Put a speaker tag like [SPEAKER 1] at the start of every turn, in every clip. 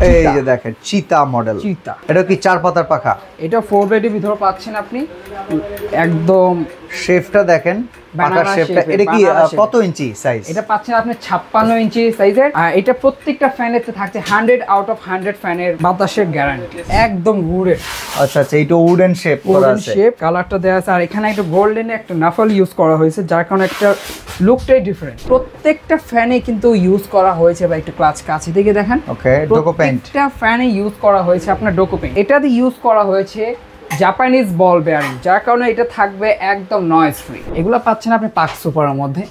[SPEAKER 1] এই যে দেখেন চিতা মডেল।
[SPEAKER 2] চিতা,
[SPEAKER 1] এটা কি 4 পাতার পাখা?
[SPEAKER 2] এটা 4 বেডের ভিতরে পাচ্ছেন আপনি একদম।
[SPEAKER 1] শেপটা দেখেন, পাখার শেপটা। এটা কি কত ইঞ্চি সাইজ?
[SPEAKER 2] এটা পাচ্ছেন আপনি 56 ইঞ্চি সাইজের। আর এটা প্রত্যেকটা ফ্যানেতে থাকছে 100 আউট অফ 100 ফ্যানের বাতাসের গ্যারান্টি, একদম উডেন।
[SPEAKER 1] আচ্ছা আচ্ছা, এটা উডেন শেপ করা আছে,
[SPEAKER 2] শেপ কালারটা দেওয়া আছে। আর এখানে একটা গোল্ডেন একটা নাফল ইউজ করা হয়েছে, যার কারণে একটা লুকটাই ডিফারেন্ট। প্রত্যেকটা ফ্যানে কিন্তু ইউজ করা হয়েছে, বা একটু কাছে দিকে দেখেন।
[SPEAKER 1] ওকে, ডোকো পেইন্ট।
[SPEAKER 2] প্রত্যেকটা ফ্যানে ইউজ করা হয়েছে আপনার ডোকো পেইন্ট। এটাতে ইউজ করা হয়েছে জাপানিজ বল বেয়ারিং, যার কারণে এটা থাকবে একদম নয়েজ ফ্রি। এগুলো পাচ্ছেন আপনি পাক সুপারের মধ্যে,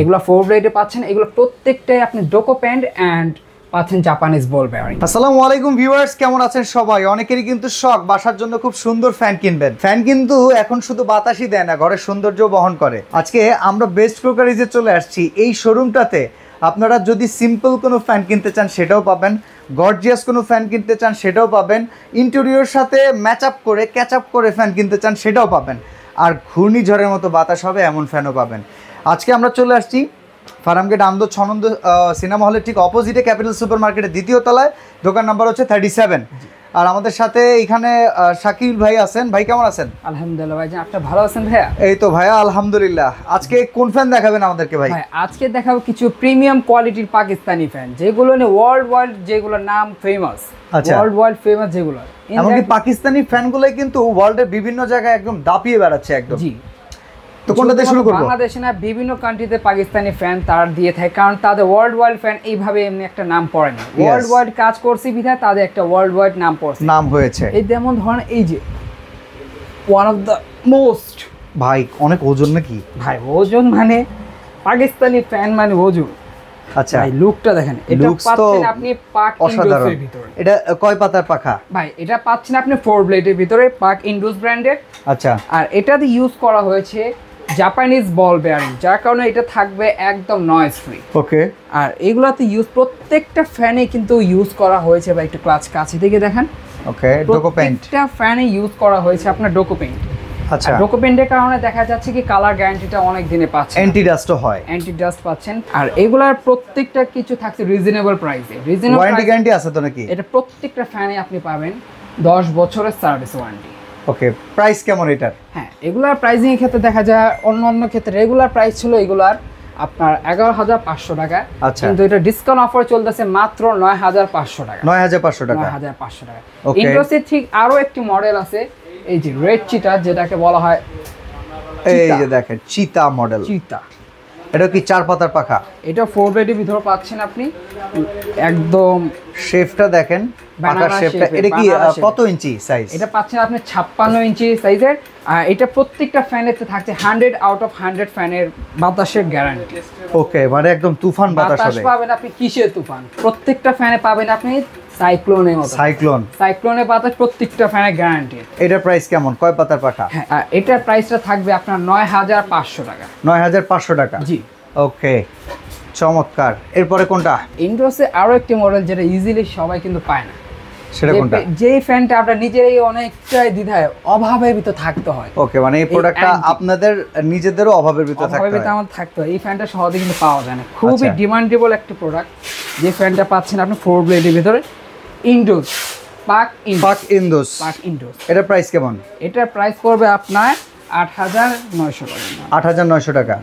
[SPEAKER 2] এগুলো 4 ব্লেডে পাচ্ছেন। এগুলো প্রত্যেকটাই আপনি ডোকো পেইন্ট এন্ড পাচ্ছেন জাপানিজ বল বেয়ারিং।
[SPEAKER 1] আসসালামু আলাইকুম ভিউয়ার্স, কেমন আছেন সবাই? অনেকেরই কিন্তু শখ বাসার জন্য খুব সুন্দর ফ্যান কিনবেন। ফ্যান কিন্তু এখন শুধু বাতাসই দেয় না, ঘরের সৌন্দর্য বহন করে। আজকে আমরা বেস্ট ক্রোকারিজে চলে আসছি। এই শোরুমটাতে আপনারা যদি সিম্পল কোনো ফ্যান কিনতে চান সেটাও পাবেন, গর্জিয়াস কোনো ফ্যান কিনতে চান সেটাও পাবেন, ইন্টেরিয়র সাথে ম্যাচ আপ করে ক্যাচ আপ করে ফ্যান কিনতে চান সেটাও পাবেন, আর ঘূর্ণিঝড়ের মতো বাতাস হবে এমন ফ্যানও পাবেন। আজকে আমরা চলে আসছি ফার্মগেট আমদ ছনন্দ সিনেমা হলের ঠিক অপোজিটে ক্যাপিটাল সুপার মার্কেটের 2য় তলায়। দোকান নাম্বার হচ্ছে 37। আর আমাদের সাথে এখানে শাকিল ভাই আছেন। ভাই কেমন আছেন?
[SPEAKER 2] আলহামদুলিল্লাহ ভাই, আপনি ভালো আছেন ভাইয়া?
[SPEAKER 1] এই তো ভাইয়া আলহামদুলিল্লাহ। আজকে কোন ফ্যান দেখাবেন আমাদেরকে ভাই?
[SPEAKER 2] আজকে দেখাবো কিছু প্রিমিয়াম কোয়ালিটির পাকিস্তানি ফ্যান, যেগুলো নিয়ে ওয়ার্ল্ড ওয়াইড, যেগুলোর নাম ফেমাস, ওয়ার্ল্ড ওয়াইড ফেমাস যেগুলো।
[SPEAKER 1] এমনকি পাকিস্তানি ফ্যানগুলোই কিন্তু ওয়ার্ল্ডের বিভিন্ন জায়গায় একদম দাপিয়ে বেড়াচ্ছে একদম।
[SPEAKER 2] জি,
[SPEAKER 1] তো কোনটা দিয়ে শুরু করব?
[SPEAKER 2] বাংলাদেশে না, বিভিন্ন কান্ট্রিতে পাকিস্তানি ফ্যান তারা দিয়ে থাকে, কারণ তাদের ওয়ার্ল্ড ওয়াইড ফ্যান এইভাবে এমনি একটা নাম পড়ে না। ওয়ার্ল্ড ওয়াইড কাজ করছে বিধায় তাদের একটা ওয়ার্ল্ড ওয়াইড নাম পড়ছে, নাম
[SPEAKER 1] হয়েছে।
[SPEAKER 2] এই যেমন ধরেন এই যে ওয়ান অফ দ্য মোস্ট।
[SPEAKER 1] ভাই অনেক ওজন নাকি?
[SPEAKER 2] ভাই ওজন মানে পাকিস্তানি ফ্যান মানে ওজন।
[SPEAKER 1] আচ্ছা,
[SPEAKER 2] ভাই লুকটা দেখেন, এটা পাচ্ছেন আপনি পাক ইন্ডোসের ভিতরে।
[SPEAKER 1] এটা কয় পাতার পাখা?
[SPEAKER 2] ভাই এটা পাচ্ছেন আপনি 4 ব্লেডের ভিতরে, পাক ইন্ডোস ব্র্যান্ডের।
[SPEAKER 1] আচ্ছা, আর
[SPEAKER 2] এটাতে ইউজ করা হয়েছে জাপানিজ বল বেয়ারিং, যার কারণে এটা থাকবে একদম নয়েজ ফ্রি।
[SPEAKER 1] ওকে,
[SPEAKER 2] আর এগুলাতে ইউজ প্রত্যেকটা ফ্যানে কিন্তু ইউজ করা হয়েছে, বা একটু কাছে দিকে দেখেন।
[SPEAKER 1] ওকে, ডোকো পেইন্ট।
[SPEAKER 2] প্রত্যেকটা ফ্যানে ইউজ করা হয়েছে আপনার ডোকো পেইন্ট।
[SPEAKER 1] আচ্ছা,
[SPEAKER 2] ডোকো পেইন্টের কারণে দেখা যাচ্ছে কি কালার গ্যারান্টিটা অনেক দিনে পাচ্ছেন,
[SPEAKER 1] অ্যান্টি ডাস্টও হয়,
[SPEAKER 2] অ্যান্টি ডাস্ট পাচ্ছেন। আর এগুলার প্রত্যেকটা কিছু থাকছে রিজনেবল প্রাইসে। রিজনেবল
[SPEAKER 1] ওয়ারেন্টি গ্যারান্টি আছে তো নাকি?
[SPEAKER 2] এটা প্রত্যেকটা ফ্যানে আপনি পাবেন 10 বছরের সার্ভিস ওয়ারেন্টি।
[SPEAKER 1] ওকে, প্রাইস কেমন এটার?
[SPEAKER 2] হ্যাঁ, এগুলার প্রাইসিং এর ক্ষেত্রে দেখা যায় অন্য ক্ষেত্রে রেগুলার প্রাইস ছিল এগুলার আপনার 11,500 টাকা।
[SPEAKER 1] আচ্ছা,
[SPEAKER 2] কিন্তু এটা ডিসকাউন্ট অফার চলতেছে মাত্র 9,500 টাকা।
[SPEAKER 1] 9,500 টাকা,
[SPEAKER 2] 9,500 টাকা। ইন্ডোসের ঠিক আরো একটি মডেল আছে, এই যে রেড চিতা, যেটাকে বলা হয়।
[SPEAKER 1] এই যে দেখেন চিতা মডেল।
[SPEAKER 2] চিতা,
[SPEAKER 1] এটা কি 4 পাতার পাখা?
[SPEAKER 2] এটা 4 বেডের ভিতরে পাচ্ছেন আপনি একদম।
[SPEAKER 1] শেপটা দেখেন, পাখার শেপটা। এটা কি কত ইঞ্চি সাইজ?
[SPEAKER 2] এটা পাচ্ছেন আপনি 56 ইঞ্চি সাইজের। আর এটা প্রত্যেকটা ফ্যানেতে থাকছে 100 আউট অফ 100 ফ্যানের বাতাসের গ্যারান্টি।
[SPEAKER 1] ওকে, মানে একদম তুফান বাতাস হবে।
[SPEAKER 2] পাবেন আপনি কিসের তুফান? প্রত্যেকটা ফ্যানে পাবেন আপনি সাইক্লোনের মতো। সাইক্লোনের বাতাস প্রত্যেকটা ফ্যানে গ্যারান্টি।
[SPEAKER 1] এটার প্রাইস কেমন? কয় পাতার পাখা?
[SPEAKER 2] হ্যাঁ, এটার প্রাইসটা থাকবে আপনার 9,500 টাকা।
[SPEAKER 1] 9,500 টাকা,
[SPEAKER 2] জি।
[SPEAKER 1] ওকে, চমৎকার। এরপরে কোনটা?
[SPEAKER 2] ইন্ডোসে আরো একটি মডেল যেটা ইজিলি সবাই কিন্তু পায় না।
[SPEAKER 1] সেটা কোনটা?
[SPEAKER 2] যেই ফ্যানটা আপনার নিজেরই অনেকটাই দ্বিধায় অভাবের ভিতর থাকতে হয়।
[SPEAKER 1] ওকে, মানে এই প্রোডাক্টটা আপনাদের নিজেদেরও অভাবের ভিতর থাকতে হয়।
[SPEAKER 2] আমাদের থাকতে হয়। এই ফ্যানটা সহজে কিন্তু পাওয়া যায় না, খুবই ডিমান্ডেবল একটা প্রোডাক্ট। যে ফ্যানটা পাচ্ছেন আপনি 4 ব্লেডের ভিতরে, ইন্ডোস পাক ইন্ডোস। এটার প্রাইস কেমন? এটার প্রাইস পড়বে আপনার 8,900 টাকা।
[SPEAKER 1] 8,900 টাকা।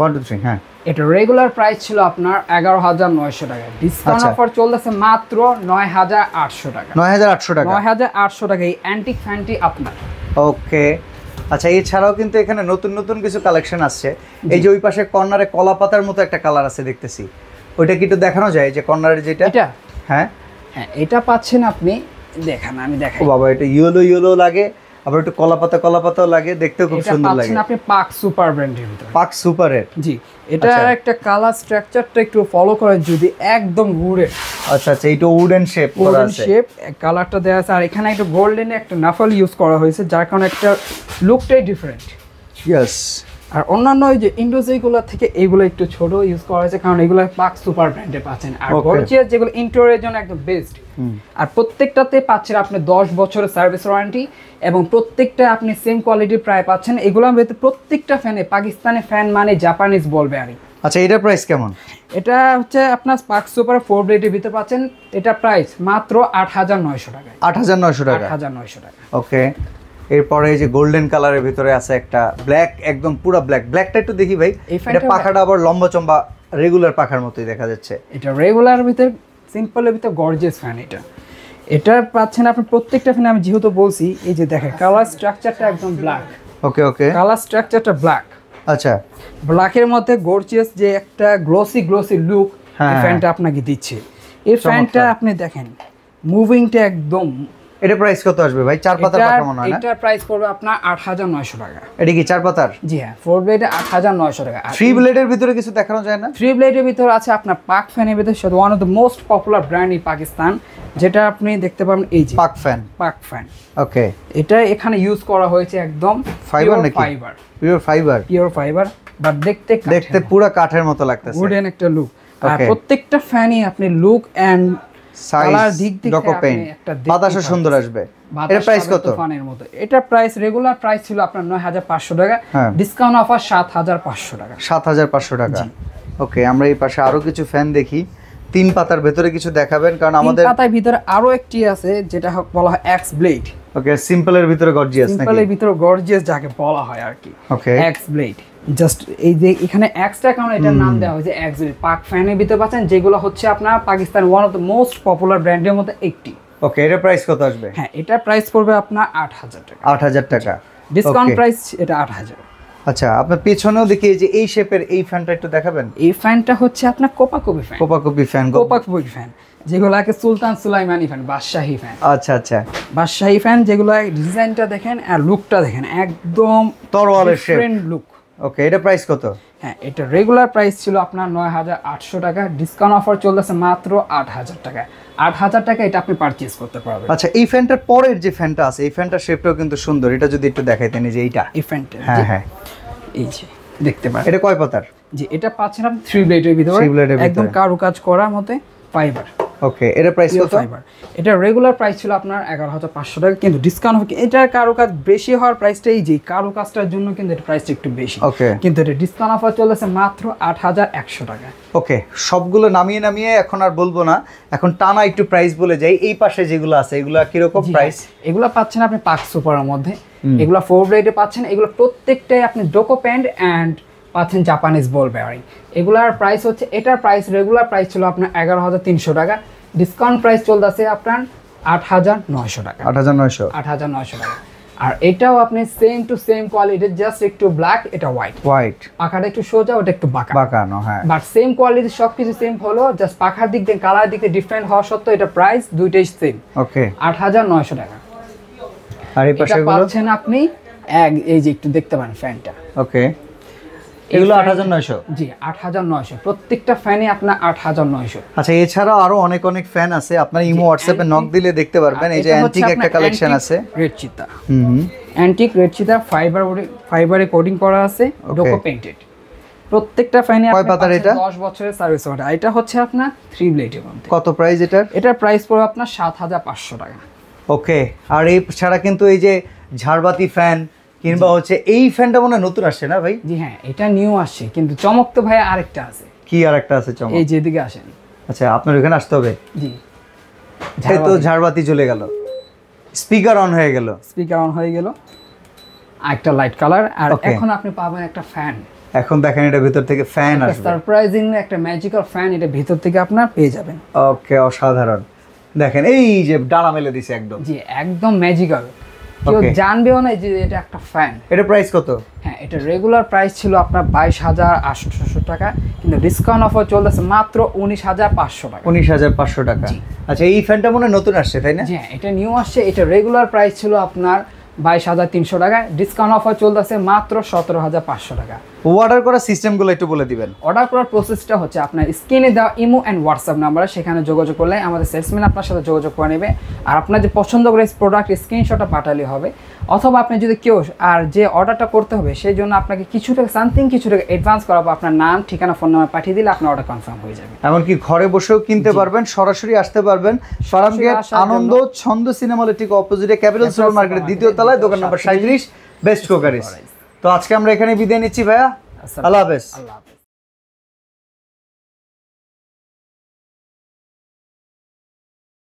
[SPEAKER 1] 1 2 3। হ্যাঁ,
[SPEAKER 2] এটা রেগুলার প্রাইস ছিল আপনার 11,900 টাকা। ডিসকাউন্ট অফার চলতেছে মাত্র 9,800 টাকা।
[SPEAKER 1] 9,800 টাকা।
[SPEAKER 2] 9,800 টাকা এই অ্যান্টিক ফ্যানটি আপনার।
[SPEAKER 1] ওকে, আচ্ছা, এছাড়াও কিন্তু এখানে নতুন নতুন কিছু কালেকশন আসছে। এই যে ওই পাশে কর্নারে কলা পাতার মতো একটা কালার আছে দেখতেছি, ওইটা কি একটু দেখানো যায়? যে কর্নারের যেটা,
[SPEAKER 2] এটা?
[SPEAKER 1] হ্যাঁ
[SPEAKER 2] হ্যাঁ, এটা পাচ্ছেন আপনি। দেখান, আমি দেখাই।
[SPEAKER 1] ও বাবা, এটা ইয়েলো লাগে, আবার একটু কলা পাতাও লাগে, দেখতেও খুব সুন্দর লাগে।
[SPEAKER 2] আপনি পাক সুপার ব্র্যান্ডের ভিতরে।
[SPEAKER 1] পাক সুপারের,
[SPEAKER 2] জি। এটা একটা কালার স্ট্রাকচারটা একটু ফলো করেন যদি, একদম উডেন।
[SPEAKER 1] আচ্ছা আচ্ছা, এটা উডেন শেপ করা আছে,
[SPEAKER 2] শেপ কালারটা দেওয়া আছে। আর এখানে একটা গোল্ডেন একটা নাফল ইউজ করা হয়েছে, যার কারণে একটা লুকটাই ডিফারেন্ট।
[SPEAKER 1] ইয়েস।
[SPEAKER 2] আর অন্যান্য ওই যে ইন্ডোস এইগুলো থেকে এইগুলো একটু ছোট ইউজ করা হয়েছে, কারণ এগুলো পাক সুপার ব্র্যান্ডে পাচ্ছেন। আর গর্জিয়াস যেগুলো ইন্টেরিয়রের জন্য একদম বেস্ট। আর প্রত্যেকটাতে পাচ্ছেন আপনি 10 বছরের সার্ভিস ওয়ারেন্টি, এবং প্রত্যেকটা আপনি সেম কোয়ালিটির প্রায় পাচ্ছেন। এগুলোর ভিতরে প্রত্যেকটা ফ্যানে, পাকিস্তানি ফ্যান মানে জাপানিজ বল বেয়ারিং।
[SPEAKER 1] আচ্ছা এটার প্রাইস কেমন?
[SPEAKER 2] এটা হচ্ছে আপনার স্পার্ক সুপার 4 ব্লেডের ভিতরে পাচ্ছেন, এটা প্রাইস মাত্র 8900 টাকা।
[SPEAKER 1] 8900 টাকা।
[SPEAKER 2] 8900 টাকা।
[SPEAKER 1] ওকে, এরপরে এই যে গোল্ডেন কালারের ভিতরে আছে একটা ব্ল্যাক, একদম পুরো ব্ল্যাক। ব্ল্যাকটা একটু দেখি ভাই, এটা পাখাটা আবার লম্বা চম্বা রেগুলার পাখার মতোই দেখা যাচ্ছে।
[SPEAKER 2] এটা রেগুলার ভিতর সিম্পলের ভিতর গর্জিয়াস ফ্যান। এটা পাচ্ছেন আপনি প্রত্যেকটা ফ্যানে, আমি যেহেতু বলছি এই যে দেখেন কালার স্ট্রাকচারটা একদম ব্ল্যাক।
[SPEAKER 1] ওকে ওকে,
[SPEAKER 2] কালার স্ট্রাকচারটা ব্ল্যাক।
[SPEAKER 1] আচ্ছা,
[SPEAKER 2] ব্ল্যাকের মধ্যে গর্জিয়াস যে একটা গ্লোসি লুক এই ফ্যানটা আপনাকে দিচ্ছে। এই ফ্যানটা আপনি দেখেন মুভিংটা একদম।
[SPEAKER 1] এটা প্রাইস কত আসবে ভাই? 4 পাতার পাখা মনে হয় না?
[SPEAKER 2] এটা প্রাইস পড়বে আপনার 8900 টাকা।
[SPEAKER 1] এটা কি 4 পাতার?
[SPEAKER 2] জি হ্যাঁ, 4 ব্লেডে 8900 টাকা।
[SPEAKER 1] 3 ব্লেডের ভিতরে কিছু দেখানো যায় না?
[SPEAKER 2] 3 ব্লেডের ভিতরে আছে আপনার পাক ফ্যানের ভিতরে শুধু one of the most popular brand in Pakistan, যেটা আপনি দেখতে পাবেন এই যে
[SPEAKER 1] পাক ফ্যান।
[SPEAKER 2] পাক ফ্যান।
[SPEAKER 1] ওকে,
[SPEAKER 2] এটা এখানে ইউজ করা হয়েছে একদম
[SPEAKER 1] ফাইবার নাকি?
[SPEAKER 2] ফাইবার,
[SPEAKER 1] পিওর ফাইবার,
[SPEAKER 2] বাট দেখতে
[SPEAKER 1] পুরো কাঠের মতো লাগতেছে।
[SPEAKER 2] উডেন একটা লুক। আর প্রত্যেকটা ফ্যানই আপনি লুক এন্ড কালার দিক থেকে আপনি একটা
[SPEAKER 1] বাতাসও সুন্দর আসবে। এটা প্রাইস কত?
[SPEAKER 2] ফ্যানের মতো। এটা প্রাইস রেগুলার প্রাইস ছিল আপনার 9500 টাকা, ডিসকাউন্ট অফার 7500 টাকা।
[SPEAKER 1] 7500 টাকা। ওকে, আমরা এই পাশে আরো কিছু ফ্যান দেখি। 3 পাতার ভিতরে কিছু দেখাবেন, কারণ আমাদের
[SPEAKER 2] 3 পাতার ভিতরে আরো একটি আছে যেটা বলা হয় এক্স ব্লেড।
[SPEAKER 1] ওকে, সিম্পলের ভিতরে গর্জিয়াস নাকি?
[SPEAKER 2] সিম্পলের ভিতরে গর্জিয়াস যাকে বলা হয় আর কি।
[SPEAKER 1] ওকে,
[SPEAKER 2] এক্স ব্লেড। জাস্ট এই যে এখানে এক্সটা কারণ এটার নাম দেওয়া হয়েছে এক্স ব্লেড। পাক ফ্যানের ভিতরে পাচ্ছেন যেগুলো হচ্ছে আপনার Pakistan one of the most popular ব্র্যান্ডের মধ্যে একটি।
[SPEAKER 1] ওকে, এটা প্রাইস কত আসবে?
[SPEAKER 2] হ্যাঁ, এটা প্রাইস পড়বে আপনার 8000 টাকা।
[SPEAKER 1] 8000 টাকা
[SPEAKER 2] ডিসকাউন্ট প্রাইস এটা 8000।
[SPEAKER 1] আচ্ছা, আপনার পেছনেও দেখি যে এই শেপের এই ফ্যানটা একটু দেখাবেন।
[SPEAKER 2] এই ফ্যানটা হচ্ছে আপনার কোপাকপি ফ্যান।
[SPEAKER 1] কোপাকপি ফ্যান,
[SPEAKER 2] যেগুলোকে সুলতান সুলাইমানি ফ্যান, বাদশাহী ফ্যান।
[SPEAKER 1] আচ্ছা আচ্ছা,
[SPEAKER 2] বাদশাহী ফ্যান যেগুলো ডিজাইনটা দেখেন আর লুকটা দেখেন একদম
[SPEAKER 1] তরোয়ালের শেপ
[SPEAKER 2] লুক।
[SPEAKER 1] ওকে, এটা প্রাইস কত?
[SPEAKER 2] হ্যাঁ, এটা রেগুলার প্রাইস ছিল আপনার 9800 টাকা, ডিসকাউন্ট অফার চলতেছে মাত্র 8000 টাকা। 8000 টাকা এটা আপনি পারচেজ করতে পারবেন।
[SPEAKER 1] আচ্ছা, এই ফ্যানটার পরের যে ফ্যানটা আছে এই ফ্যানটার শেপটাও কিন্তু সুন্দর, এটা যদি একটু দেখাইতেন। এই যে এইটা,
[SPEAKER 2] এই ফ্যানটা,
[SPEAKER 1] হ্যাঁ হ্যাঁ,
[SPEAKER 2] এই যে দেখতে পারেন।
[SPEAKER 1] এটা কয় পাতার?
[SPEAKER 2] জি, এটা পাচ্ছেন আপনি 3 ব্লেডের ভিতরে, একদম কারুকাজ করার মতে ফাইবার।
[SPEAKER 1] ওকে, এটা প্রাইস কত?
[SPEAKER 2] এটা রেগুলার প্রাইস ছিল আপনার 11500 টাকা, কিন্তু ডিসকাউন্ট হবে। এটার কারুকাজ বেশি হওয়ার প্রাইসটা এই যে কারুকাজটার জন্য কিন্তু এটা প্রাইসটা একটু বেশি।
[SPEAKER 1] ওকে,
[SPEAKER 2] কিন্তু এটা ডিসকাউন্ট অফার চলেছে মাত্র 8100 টাকা।
[SPEAKER 1] ওকে, সবগুলো নামিয়ে এখন আর বলবো না, এখন টানা একটু প্রাইস বলে যাই। এই পাশে যেগুলো আছে এগুলো কি রকম প্রাইস?
[SPEAKER 2] এগুলো পাচ্ছেন আপনি পাক সুপারের মধ্যে, এগুলো 4 ব্লেডে পাচ্ছেন। এগুলো প্রত্যেকটাই আপনি ডোকো প্যান্ট এন্ড পাচ্ছেন জাপানিজ বল বেয়ারিং। এগুলার প্রাইস হচ্ছে, এটার প্রাইস রেগুলার প্রাইস ছিল আপনার 11300 টাকা, ডিসকাউন্ট প্রাইস চলতেছে আপনার 8900 টাকা। 8900 টাকা। আর এটাও আপনি same to same quality, just একটু ব্ল্যাক, এটা হোয়াইট। পাখাটা একটু সোজা, ওটা একটু বাঁকানো, হ্যাঁ, বাট সেম কোয়ালিটি, সবকিছু সেম হলো, জাস্ট পাখার দিক দিয়ে কালার দিক দিয়ে ডিফারেন্ট হওয়া সত্ত্বেও এটা প্রাইস দুইটাই সেম।
[SPEAKER 1] ওকে,
[SPEAKER 2] 8900 টাকা।
[SPEAKER 1] আর এই পাশে
[SPEAKER 2] পাচ্ছেন আপনি এই যে একটু দেখতে পারেন ফ্যানটা।
[SPEAKER 1] ওকে, এগুলো 8900?
[SPEAKER 2] জি, 8900। প্রত্যেকটা ফ্যানই আপনার 8900।
[SPEAKER 1] আচ্ছা, এছাড়াও আরো অনেক ফ্যান আছে, আপনার ইমো হোয়াটসঅ্যাপে নক দিলে দেখতে পারবেন। এই যে অ্যান্টিক একটা কালেকশন আছে,
[SPEAKER 2] রেড চিতা। অ্যান্টিক রেড চিতা, ফাইবারে কোডিং করা আছে, ডোকো পেইন্টেড। প্রত্যেকটা ফ্যানই
[SPEAKER 1] কয় পাতার এটা?
[SPEAKER 2] 10 বছরের সার্ভিস ওয়ারেন্টি। এটা হচ্ছে আপনার 3 ব্লেডের মধ্যে।
[SPEAKER 1] কত প্রাইস এটার?
[SPEAKER 2] এটার প্রাইস পড়বে আপনার 7500 টাকা।
[SPEAKER 1] ওকে, আর এই ছাড়া কিন্তু এই যে ঝাড়বাতি ফ্যান কিংবা হচ্ছে এই ফ্যানটা মনে হয় নতুন আসছে না ভাই?
[SPEAKER 2] জি হ্যাঁ, এটা নিউ আসছে, কিন্তু চমক তো ভাই আরেকটা আছে।
[SPEAKER 1] কি আরেকটা আছে চমক?
[SPEAKER 2] এই যে এদিকে আসেন।
[SPEAKER 1] আচ্ছা, আপনার এখানে আসতে হবে।
[SPEAKER 2] জি,
[SPEAKER 1] এই তো ঝাড়বাতি চলে গেল, স্পিকার অন হয়ে গেল,
[SPEAKER 2] একটা লাইট কালার। আর এখন আপনি পাবেন একটা ফ্যান।
[SPEAKER 1] এখন দেখেন এটা ভিতর থেকে ফ্যান আসবে,
[SPEAKER 2] সারপ্রাইজিং একটা ম্যাজিক্যাল ফ্যান, এটা ভিতর থেকে আপনার পেয়ে যাবেন।
[SPEAKER 1] ওকে, অসাধারণ। দেখেন এই যে ডানা মেলে দিছে একদম।
[SPEAKER 2] জি, একদম ম্যাজিক্যাল, কেউ জানবেও না যে এটা একটা ফ্যান।
[SPEAKER 1] এটা প্রাইস কত?
[SPEAKER 2] হ্যাঁ, এটা রেগুলার প্রাইস ছিল আপনার 22800 টাকা, কিন্তু ডিসকাউন্ট অফার চলতেছে মাত্র 19500 টাকা।
[SPEAKER 1] 19500 টাকা। আচ্ছা, এই ফ্যানটা মনে হয় নতুন আসছে তাই না?
[SPEAKER 2] জি, এটা নিউ আসছে। এটা রেগুলার প্রাইস ছিল আপনার 22300 টাকা, ডিসকাউন্ট অফার চলতেছে মাত্র 17500 টাকা।
[SPEAKER 1] অর্ডার করার সিস্টেমগুলো একটু বলে দিবেন।
[SPEAKER 2] অর্ডার করার প্রসেসটা হচ্ছে আপনার স্ক্রিনে দেওয়া ইমো এন্ড হোয়াটসঅ্যাপ নাম্বারে, সেখানে যোগাযোগ করলে আমাদের সেলসম্যান আপনার সাথে যোগাযোগ করে নেবে। আর আপনার যে পছন্দ করে প্রোডাক্ট স্ক্রিনশটটা পাঠালে হবে, অথবা আপনি যদি কেউ আর যে অর্ডারটা করতে হবে সেই জন্য আপনাকে কিছু টাকা অ্যাডভান্স করাবো, আপনার নাম, ঠিকানা, ফোন নাম্বার পাঠিয়ে দিলে আপনার অর্ডার কনফার্ম হয়ে যাবে।
[SPEAKER 1] এমনকি ঘরে বসেও কিনতে পারবেন, সরাসরি আসতে পারবেন। ফার্মগেট আনন্দ ছন্দ সিনেমা হলের ঠিক অপোজিটে ক্যাপিটাল সুপার মার্কেটের দ্বিতীয় তলায়, দোকান নম্বর 37, বেস্ট কুকারিজ। তো আজকে আমরা এখানে বিদায় নিচ্ছি ভাইয়া, আল্লাহ হাফেজ।